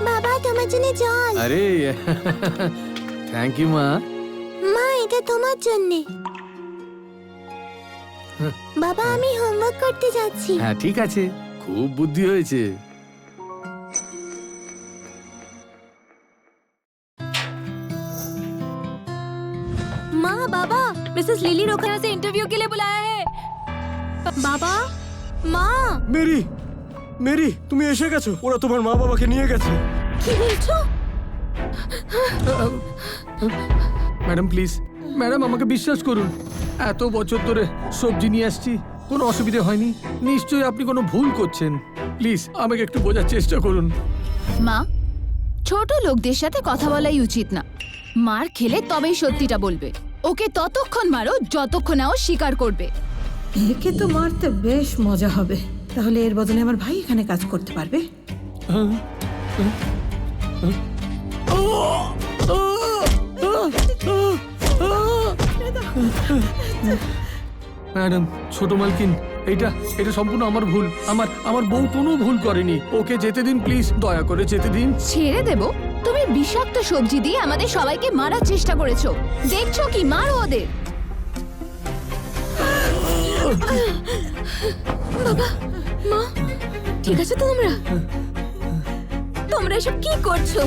বাবা তোমার জন্য জল। আরে থ্যাংক ইউ মা। মা এটা তোমার জন্য। বাবা আমি হোমওয়ার্ক করতে যাচ্ছি। হ্যাঁ ঠিক আছে, খুব বুদ্ধি হয়েছে। माँ बाबा मिसेस लिली रोखना से इंटरव्यू के लिए बुलाया है। बाबा माँ মেরি, মেরি তুমি এসে গেছো। ওরা তোমার মা বাবাকে নিয়ে গেছে। কি বলছো? ম্যাডাম প্লিজ, ম্যাডাম আমাকে বিশ্বাস করুন, এত বছর ধরে সবজি নিয়ে আসছি, কোনো অসুবিধা হয়নি। নিশ্চয়ই আপনি কোনো ভুল করছেন। প্লিজ আমাকে একটু বোঝার চেষ্টা করুন। মা, ছোট লোকদের সাথে কথা বলাই উচিত না। মার খেলে তবেই সত্যিটা বলবে। ওকে ততক্ষণ মারো যতক্ষণ না ও স্বীকার করবে। একে তো মারতে বেশ মজা হবে। তাহলে এর বদলে আমার ভাই এখানে কাজ করতে পারবে। ম্যাডাম, ছোট মালকিন, এটা সম্পূর্ণ আমার ভুল। আমার বউ কোনো ভুল করেনি। ওকে যেতে দিন প্লিজ, দয়া করে যেতে দিন। ছেড়ে দেব? তুমি বিষাক্ত সবজি দিয়ে আমাদের সবাইকে মারার চেষ্টা করেছো। দেখছো কি? মারো ওদের। বাবা মা ঠিক আছে তো? তোমরা এসব কি করছো?